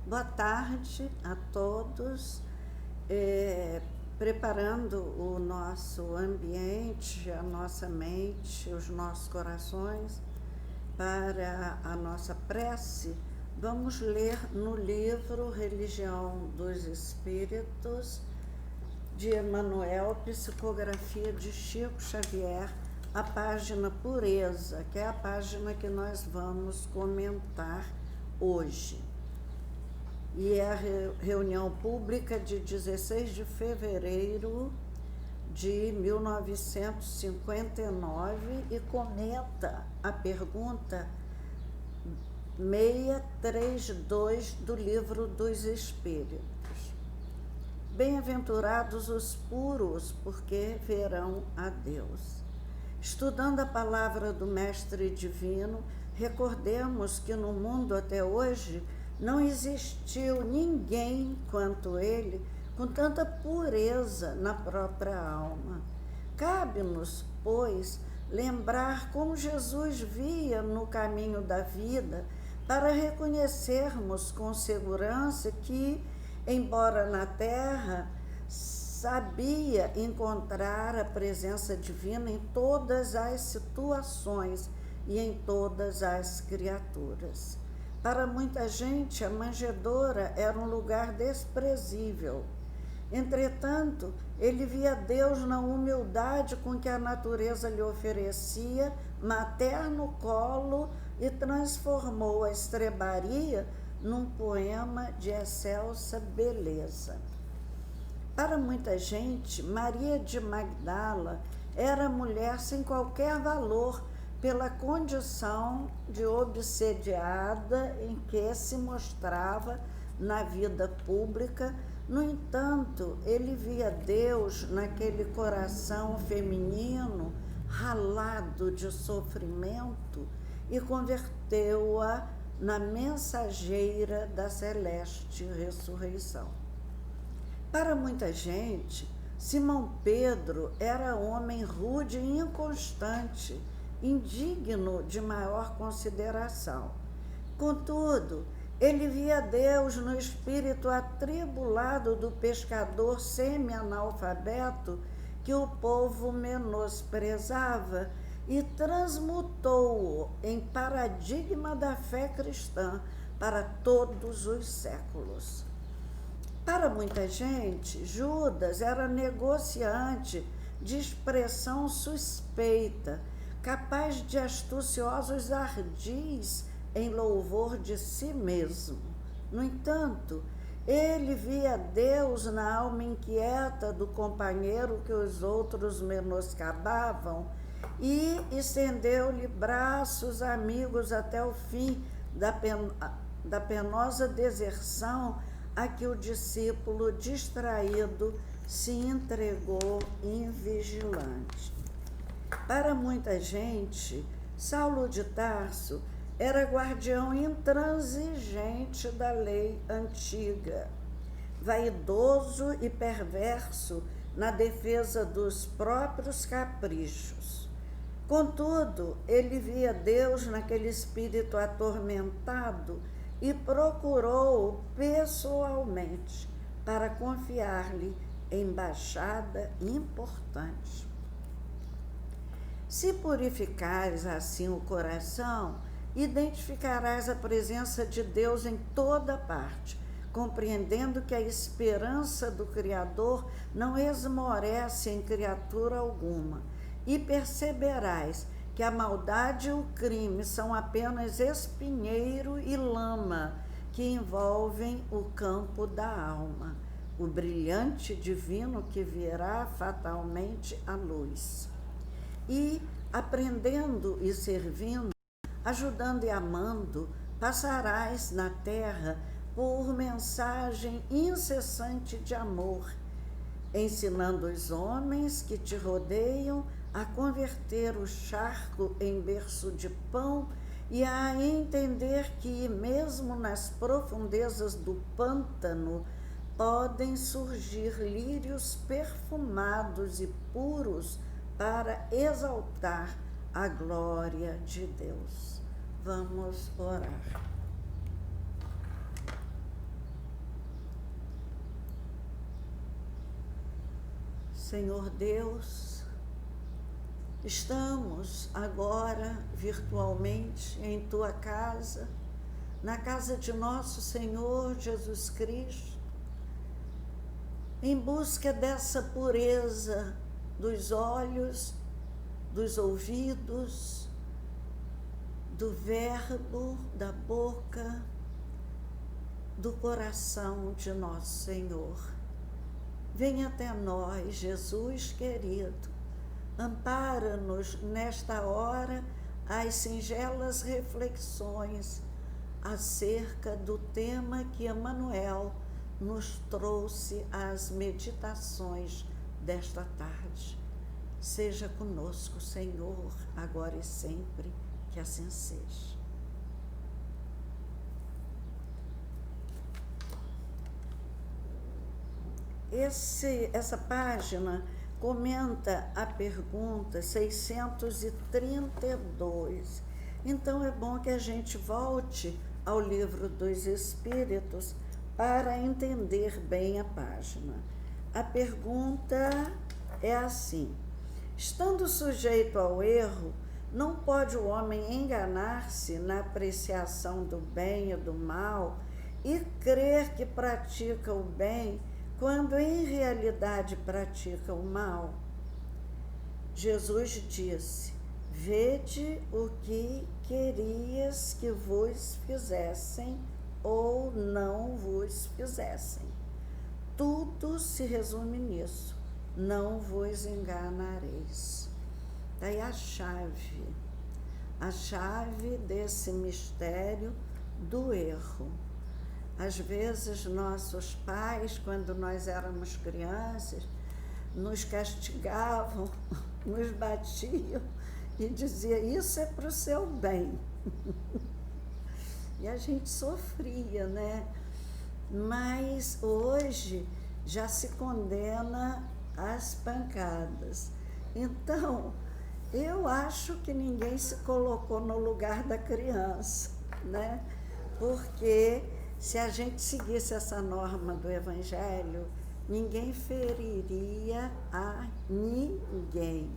Boa tarde a todos. Preparando o nosso ambiente, a nossa mente, os nossos corações para a nossa prece, vamos ler no livro Religião dos Espíritos, de Emmanuel, Psicografia de Chico Xavier, a página Pureza, que é a página que nós vamos comentar hoje. E é a reunião pública de 16 de fevereiro de 1959 e comenta a pergunta 632 do Livro dos Espíritos. Bem-aventurados os puros, porque verão a Deus. Estudando a palavra do Mestre Divino, recordemos que no mundo até hoje não existiu ninguém quanto ele com tanta pureza na própria alma. Cabe-nos, pois, lembrar como Jesus via no caminho da vida para reconhecermos com segurança que, embora na terra, sabia encontrar a presença divina em todas as situações e em todas as criaturas. Para muita gente, a manjedoura era um lugar desprezível. Entretanto, ele via Deus na humildade com que a natureza lhe oferecia materno colo e transformou a estrebaria num poema de excelsa beleza. Para muita gente, Maria de Magdala era mulher sem qualquer valor, pela condição de obsediada em que se mostrava na vida pública. No entanto, ele via Deus naquele coração feminino ralado de sofrimento e converteu-a na mensageira da celeste ressurreição. Para muita gente, Simão Pedro era homem rude e inconstante, indigno de maior consideração. Contudo, ele via Deus no espírito atribulado do pescador semi-analfabeto que o povo menosprezava e transmutou-o em paradigma da fé cristã para todos os séculos. Para muita gente, Judas era negociante de expressão suspeita, capaz de astuciosos ardis em louvor de si mesmo. No entanto, ele via Deus na alma inquieta do companheiro que os outros menoscabavam e estendeu-lhe braços amigos até o fim da penosa deserção a que o discípulo distraído se entregou invigilante. Para muita gente, Saulo de Tarso era guardião intransigente da lei antiga, vaidoso e perverso na defesa dos próprios caprichos. Contudo, ele via Deus naquele espírito atormentado e procurou-o pessoalmente para confiar-lhe embaixada importante. Se purificares assim o coração, identificarás a presença de Deus em toda parte, compreendendo que a esperança do Criador não esmorece em criatura alguma, e perceberás que a maldade e o crime são apenas espinheiro e lama que envolvem o campo da alma, o brilhante divino que virá fatalmente à luz. E, aprendendo e servindo, ajudando e amando, passarás na terra por mensagem incessante de amor, ensinando os homens que te rodeiam a converter o charco em berço de pão e a entender que, mesmo nas profundezas do pântano, podem surgir lírios perfumados e puros para exaltar a glória de Deus. Vamos orar. Senhor Deus, estamos agora virtualmente em Tua casa, na casa de nosso Senhor Jesus Cristo, em busca dessa pureza dos olhos, dos ouvidos, do verbo, da boca, do coração de nosso Senhor. Venha até nós, Jesus querido, ampara-nos nesta hora as singelas reflexões acerca do tema que Emmanuel nos trouxe às meditações desta tarde. Seja conosco, Senhor, agora e sempre, que assim seja. Essa página comenta a pergunta 632. Então é bom que a gente volte ao Livro dos Espíritos para entender bem a página. A pergunta é assim: estando sujeito ao erro, não pode o homem enganar-se na apreciação do bem e do mal e crer que pratica o bem quando em realidade pratica o mal? Jesus disse: vede o que querias que vos fizessem ou não vos fizessem. Tudo se resume nisso: não vos enganareis. Daí a chave desse mistério do erro. Às vezes, nossos pais, quando nós éramos crianças, nos castigavam, nos batiam e diziam: isso é para o seu bem. E a gente sofria, né? Mas hoje já se condena às pancadas. Então, eu acho que ninguém se colocou no lugar da criança, né? Porque se a gente seguisse essa norma do Evangelho, ninguém feriria a ninguém.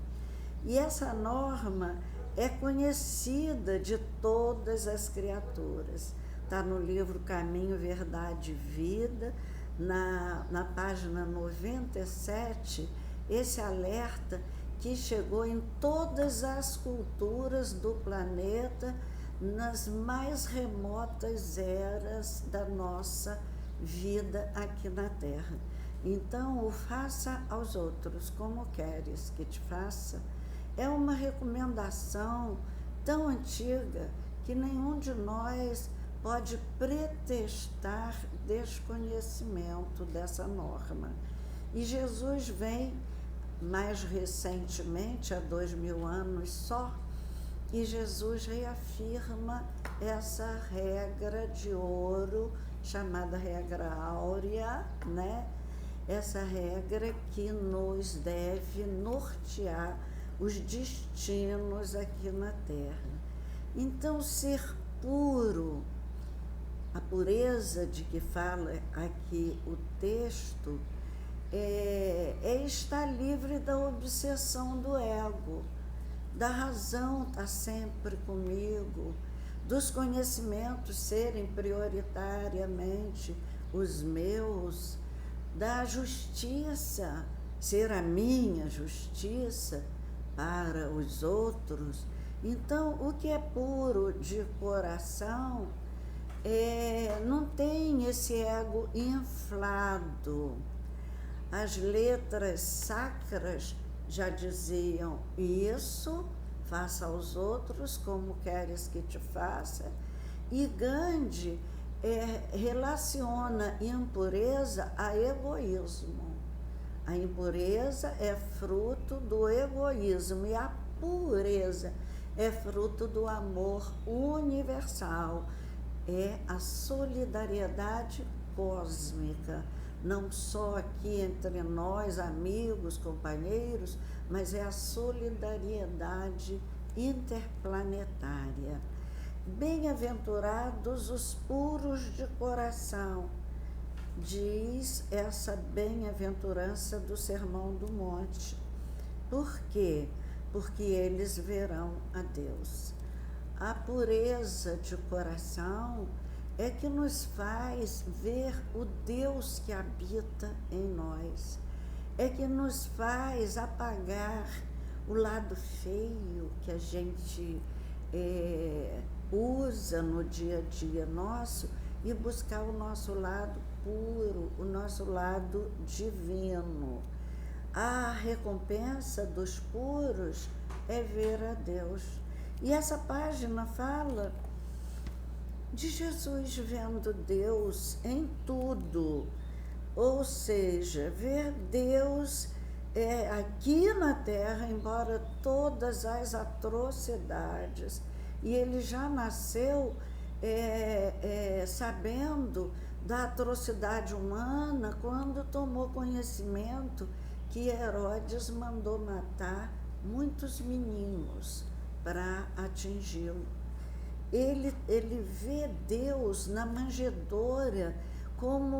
E essa norma é conhecida de todas as criaturas. Está no livro Caminho, Verdade e Vida, na página 97, esse alerta que chegou em todas as culturas do planeta, nas mais remotas eras da nossa vida aqui na Terra. Então, o faça aos outros como queres que te faça é uma recomendação tão antiga que nenhum de nós pode pretextar desconhecimento dessa norma. E Jesus vem, mais recentemente, há 2000 anos só, e Jesus reafirma essa regra de ouro, chamada regra áurea, né? Essa regra que nos deve nortear os destinos aqui na Terra. Então, ser puro, a pureza de que fala aqui o texto, é estar livre da obsessão do ego, da razão estar sempre comigo, dos conhecimentos serem prioritariamente os meus, da justiça ser a minha justiça para os outros. Então, o que é puro de coração não tem esse ego inflado. As letras sacras já diziam isso, faça aos outros como queres que te faça. E Gandhi relaciona impureza a egoísmo. A impureza é fruto do egoísmo e a pureza é fruto do amor universal. É a solidariedade cósmica, não só aqui entre nós, amigos, companheiros, mas é a solidariedade interplanetária. Bem-aventurados os puros de coração, diz essa bem-aventurança do Sermão do Monte. Por quê? Porque eles verão a Deus. A pureza de coração é que nos faz ver o Deus que habita em nós, é que nos faz apagar o lado feio que a gente usa no dia a dia nosso e buscar o nosso lado puro, o nosso lado divino. A recompensa dos puros é ver a Deus. E essa página fala de Jesus vendo Deus em tudo, ou seja, ver Deus aqui na terra, embora todas as atrocidades, e ele já nasceu sabendo da atrocidade humana quando tomou conhecimento que Herodes mandou matar muitos meninos para atingi-lo. Ele vê Deus na manjedoura como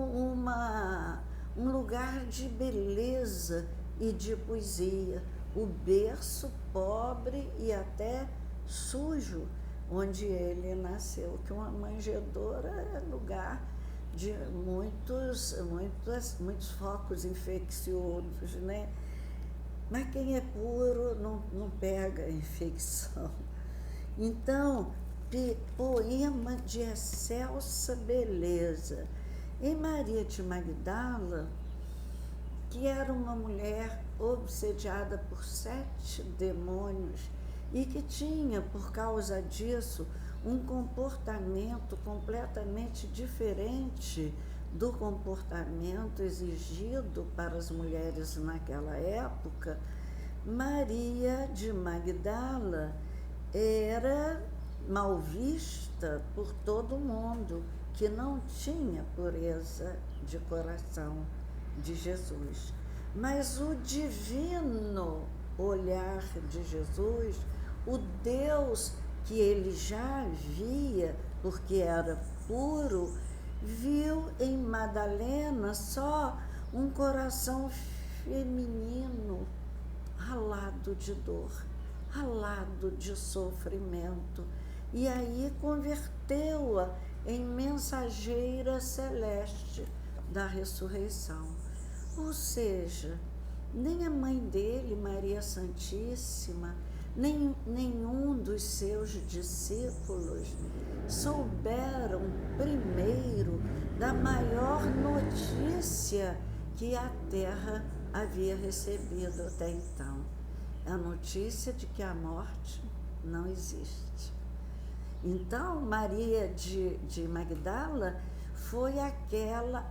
um lugar de beleza e de poesia, o berço pobre e até sujo onde ele nasceu, que uma manjedoura é lugar de muitos focos infecciosos, né? Mas quem é puro não pega infecção. Então, poema de excelsa beleza. Em Maria de Magdala, que era uma mulher obsediada por 7 demônios e que tinha, por causa disso, um comportamento completamente diferente do comportamento exigido para as mulheres naquela época, Maria de Magdala era mal vista por todo mundo que não tinha pureza de coração de Jesus. Mas o divino olhar de Jesus, o Deus que ele já via, porque era puro, viu em Madalena só um coração feminino ralado de dor, ralado de sofrimento, e aí converteu-a em mensageira celeste da ressurreição. Ou seja, nem a mãe dele, Maria Santíssima, nem nenhum dos seus discípulos souberam primeiro da maior notícia que a terra havia recebido até então, a notícia de que a morte não existe. Então, Maria de Magdala foi aquela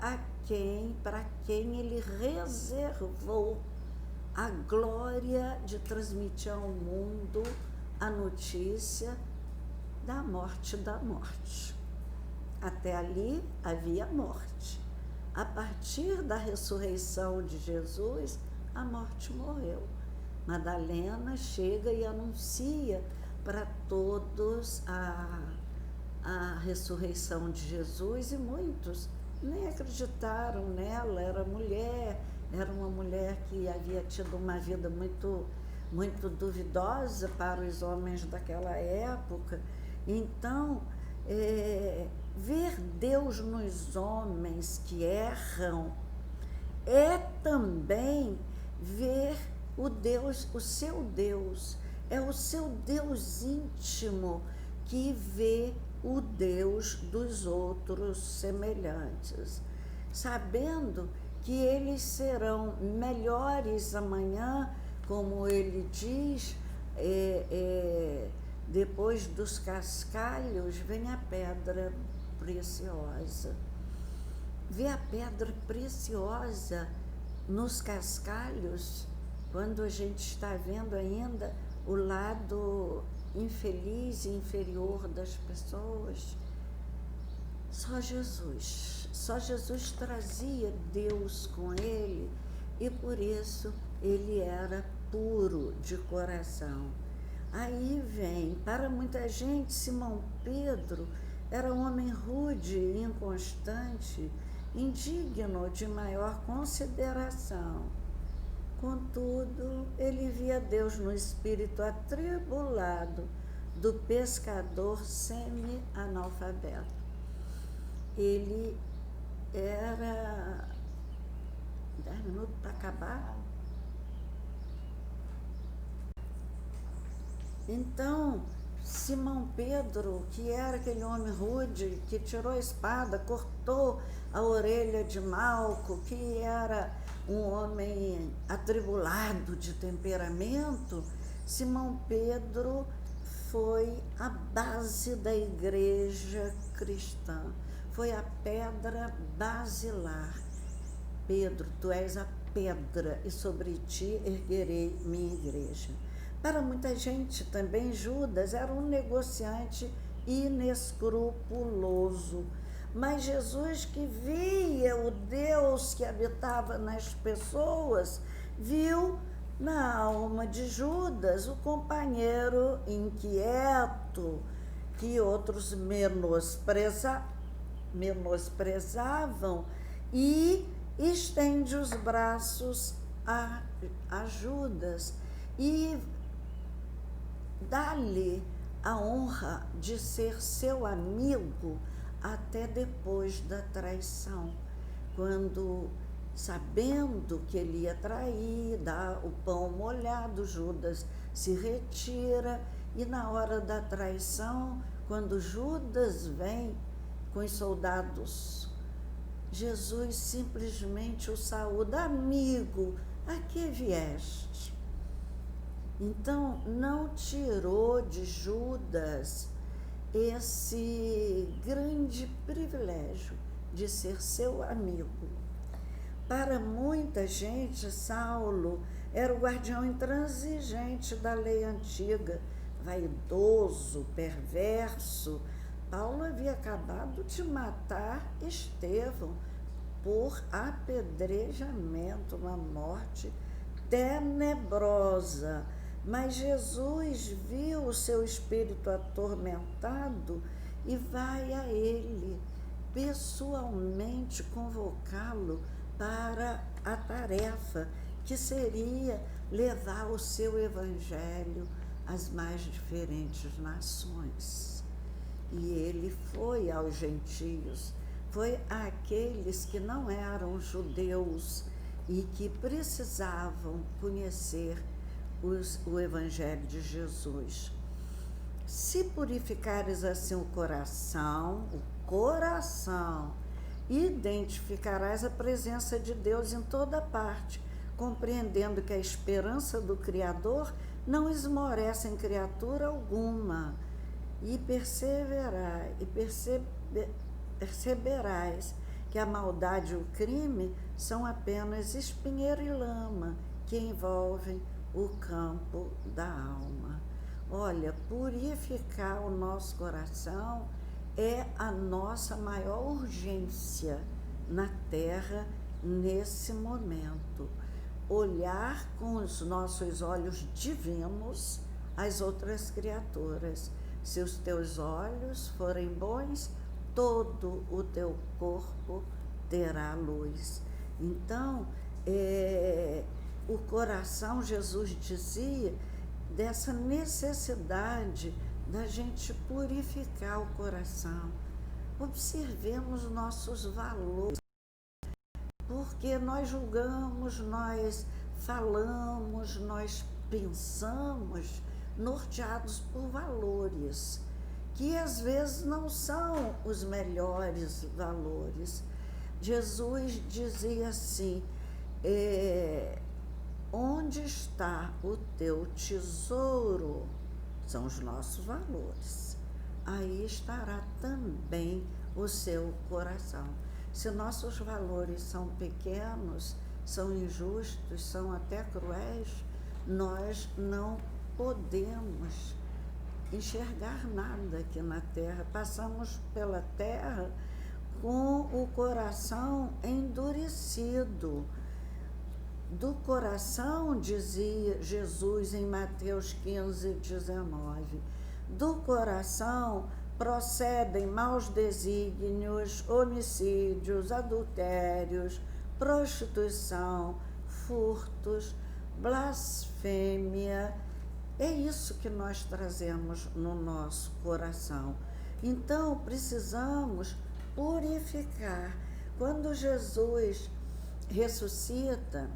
para quem ele reservou a glória de transmitir ao mundo a notícia da morte da morte. Até ali havia morte. A partir da ressurreição de Jesus, a morte morreu. Madalena chega e anuncia para todos a ressurreição de Jesus, e muitos nem acreditaram nela. Era uma mulher que havia tido uma vida muito, muito duvidosa para os homens daquela época. Então, ver Deus nos homens que erram é também ver o Deus, o seu Deus, é o seu Deus íntimo que vê o Deus dos outros semelhantes, sabendo que eles serão melhores amanhã, como ele diz, depois dos cascalhos vem a pedra preciosa. Ver a pedra preciosa nos cascalhos, quando a gente está vendo ainda o lado infeliz e inferior das pessoas. Só Jesus trazia Deus com ele, e por isso ele era puro de coração. Aí vem, para muita gente, Simão Pedro era um homem rude e inconstante, indigno de maior consideração. Contudo, ele via Deus no espírito atribulado do pescador semi-analfabeto. Ele era... 10 minutos para acabar? Então, Simão Pedro, que era aquele homem rude, que tirou a espada, cortou a orelha de Malco, que era um homem atribulado de temperamento, Simão Pedro foi a base da igreja cristã, foi a pedra basilar. Pedro, tu és a pedra, e sobre ti erguerei minha igreja. Para muita gente também, Judas era um negociante inescrupuloso, mas Jesus, que via o Deus que habitava nas pessoas, viu na alma de Judas o companheiro inquieto que outros menosprezavam e estende os braços a Judas e dá-lhe a honra de ser seu amigo até depois da traição, quando, sabendo que ele ia trair, dá o pão molhado, Judas se retira, e na hora da traição, quando Judas vem com os soldados, Jesus simplesmente o saúda: amigo, a que vieste? Então, não tirou de Judas esse grande privilégio de ser seu amigo. Para muita gente, Saulo era o guardião intransigente da lei antiga, vaidoso, perverso. Paulo havia acabado de matar Estevão por apedrejamento, uma morte tenebrosa. Mas Jesus viu o seu espírito atormentado e vai a ele pessoalmente convocá-lo para a tarefa que seria levar o seu evangelho às mais diferentes nações. E ele foi aos gentios, foi àqueles que não eram judeus e que precisavam conhecer o Evangelho de Jesus. Se purificares assim o coração, identificarás a presença de Deus em toda parte, compreendendo que a esperança do Criador não esmorece em criatura alguma, e perceberás que a maldade e o crime são apenas espinheiro e lama que envolvem o campo da alma. Olha, purificar o nosso coração é a nossa maior urgência na terra nesse momento. Olhar com os nossos olhos divinos as outras criaturas. Se os teus olhos forem bons, todo o teu corpo terá luz. Então, o coração, Jesus dizia, dessa necessidade da gente purificar o coração. Observemos nossos valores, porque nós julgamos, nós falamos, nós pensamos norteados por valores, que às vezes não são os melhores valores. Jesus dizia assim, onde está o teu tesouro? São os nossos valores. Aí estará também o seu coração. Se nossos valores são pequenos, são injustos, são até cruéis, nós não podemos enxergar nada aqui na terra. Passamos pela terra com o coração endurecido. Do coração, dizia Jesus em Mateus 15, 19, do coração procedem maus desígnios, homicídios, adultérios, prostituição, furtos, blasfêmia. É isso que nós trazemos no nosso coração. Então, precisamos purificar. Quando Jesus ressuscita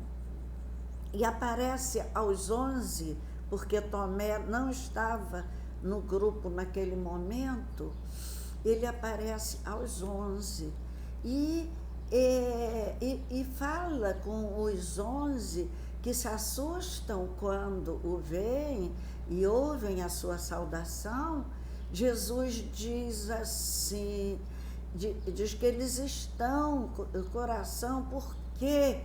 e aparece aos 11, porque Tomé não estava no grupo naquele momento, ele aparece aos 11 e fala com os 11 que se assustam quando o veem e ouvem a sua saudação. Jesus diz assim, diz que eles estão, o coração, por que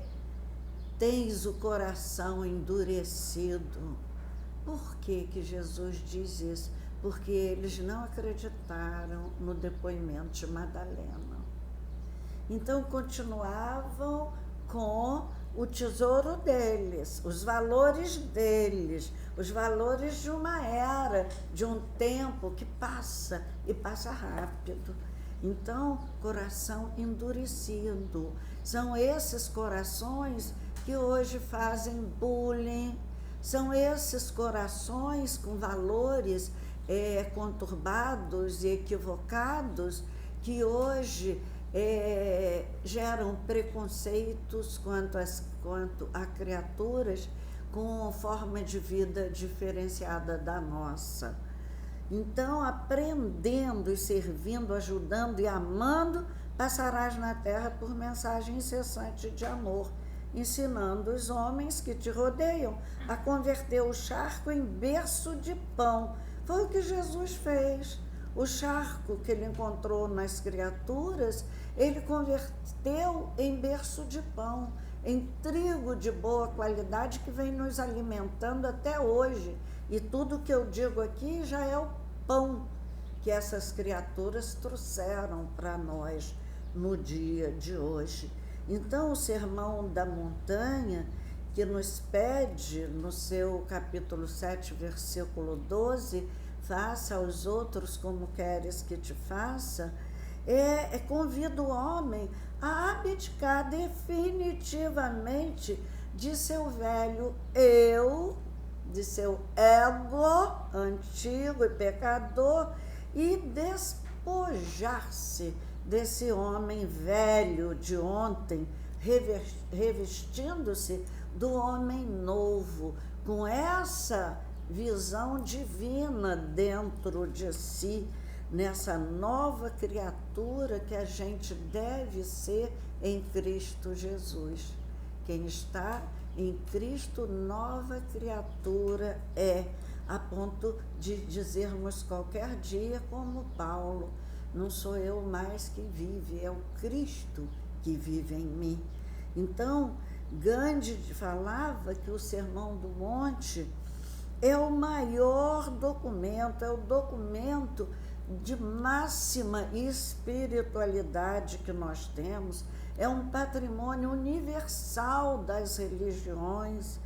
tens o coração endurecido? Por que Jesus diz isso? Porque eles não acreditaram no depoimento de Madalena. Então, continuavam com o tesouro deles, os valores deles, os valores de uma era, de um tempo que passa e passa rápido. Então, coração endurecido. São esses corações que hoje fazem bullying, são esses corações com valores conturbados e equivocados que hoje geram preconceitos quanto a criaturas com forma de vida diferenciada da nossa. Então, aprendendo e servindo, ajudando e amando, passarás na terra por mensagem incessante de amor, ensinando os homens que te rodeiam a converter o charco em berço de pão. Foi o que Jesus fez. O charco que ele encontrou nas criaturas, ele converteu em berço de pão, em trigo de boa qualidade que vem nos alimentando até hoje. E tudo que eu digo aqui já é o pão que essas criaturas trouxeram para nós no dia de hoje. Então, o Sermão da Montanha, que nos pede, no seu capítulo 7, versículo 12, faça aos outros como queres que te faça, convida o homem a abdicar definitivamente de seu velho eu, de seu ego antigo e pecador, e despojar-se desse homem velho de ontem, revestindo-se do homem novo, com essa visão divina dentro de si, nessa nova criatura que a gente deve ser em Cristo Jesus. Quem está em Cristo, nova criatura a ponto de dizermos qualquer dia, como Paulo, não sou eu mais que vive, é o Cristo que vive em mim. Então, Gandhi falava que o Sermão do Monte é o maior documento, é o documento de máxima espiritualidade que nós temos, é um patrimônio universal das religiões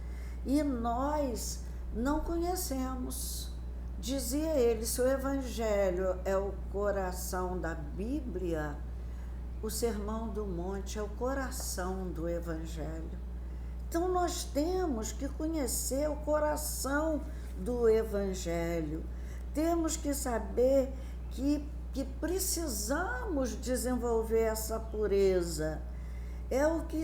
e nós não conhecemos. Dizia ele, se o Evangelho é o coração da Bíblia, o Sermão do Monte é o coração do Evangelho. Então, nós temos que conhecer o coração do Evangelho. Temos que saber que precisamos desenvolver essa pureza. É o que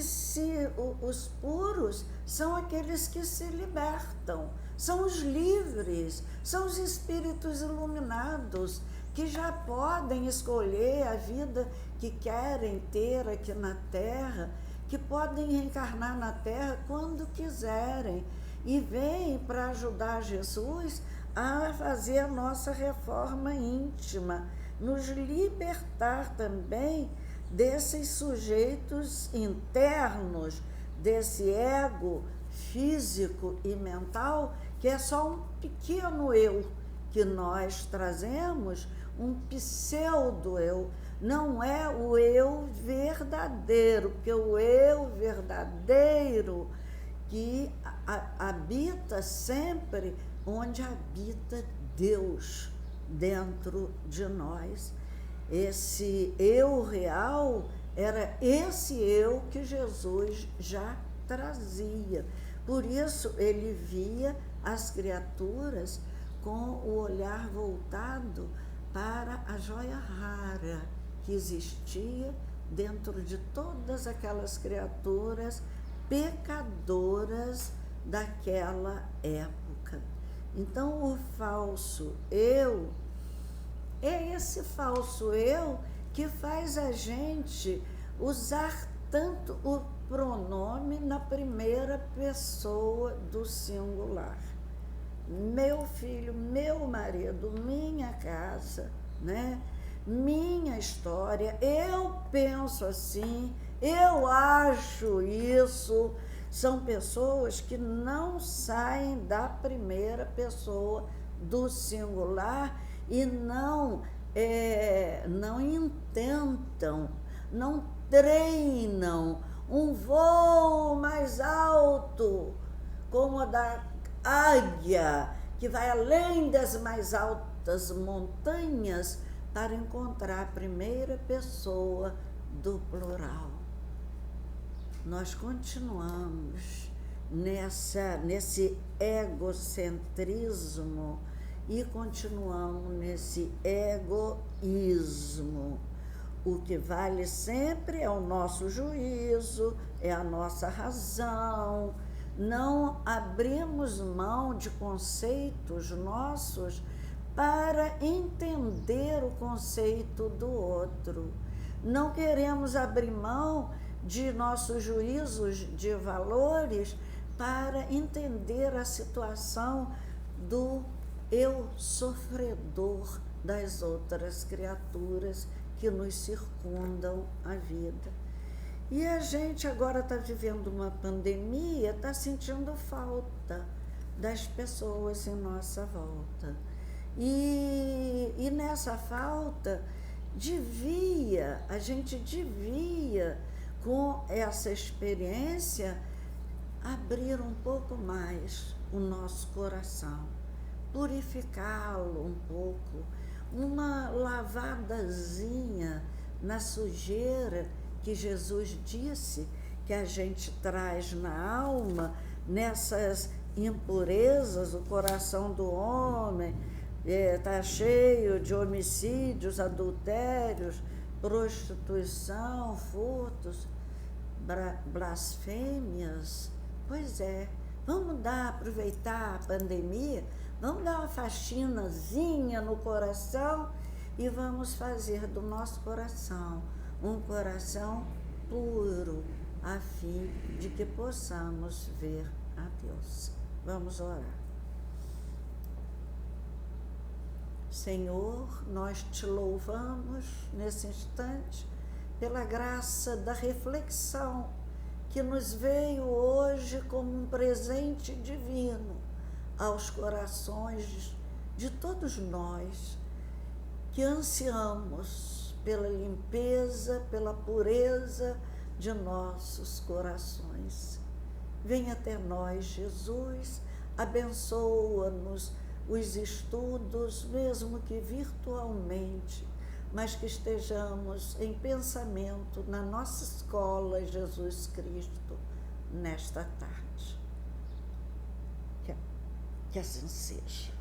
os puros são aqueles que se libertam, são os livres, são os espíritos iluminados, que já podem escolher a vida que querem ter aqui na Terra, que podem reencarnar na Terra quando quiserem, e vêm para ajudar Jesus a fazer a nossa reforma íntima, nos libertar também desses sujeitos internos, desse ego físico e mental, que é só um pequeno eu que nós trazemos, um pseudo-eu, não é o eu verdadeiro, porque o eu verdadeiro que habita sempre onde habita Deus, dentro de nós. Esse eu real era esse eu que Jesus já trazia. Por isso ele via as criaturas com o olhar voltado para a joia rara que existia dentro de todas aquelas criaturas pecadoras daquela época. Então, o falso eu é esse falso eu que faz a gente usar tanto o pronome na primeira pessoa do singular. Meu filho, meu marido, minha casa, né? Minha história, eu penso assim, eu acho isso. São pessoas que não saem da primeira pessoa do singular e não intentam, não treinam um voo mais alto, como o da águia, que vai além das mais altas montanhas para encontrar a primeira pessoa do plural. Nós continuamos nesse egocentrismo e continuamos nesse egoísmo. O que vale sempre é o nosso juízo, é a nossa razão. Não abrimos mão de conceitos nossos para entender o conceito do outro. Não queremos abrir mão de nossos juízos de valores para entender a situação do eu sofredor das outras criaturas que nos circundam a vida. E a gente agora está vivendo uma pandemia, está sentindo falta das pessoas em nossa volta. E nessa falta, a gente devia, com essa experiência, abrir um pouco mais o nosso coração, purificá-lo um pouco, uma lavadazinha na sujeira que Jesus disse que a gente traz na alma, nessas impurezas. O coração do homem está cheio de homicídios, adultérios, prostituição, furtos, blasfêmias. Pois é, vamos aproveitar a pandemia, vamos dar uma faxinazinha no coração e vamos fazer do nosso coração um coração puro, a fim de que possamos ver a Deus. Vamos orar. Senhor, nós te louvamos nesse instante pela graça da reflexão que nos veio hoje como um presente divino aos corações de todos nós que ansiamos pela limpeza, pela pureza de nossos corações. Venha até nós, Jesus, abençoa-nos os estudos, mesmo que virtualmente, mas que estejamos em pensamento na nossa escola Jesus Cristo nesta tarde. Que assim seja.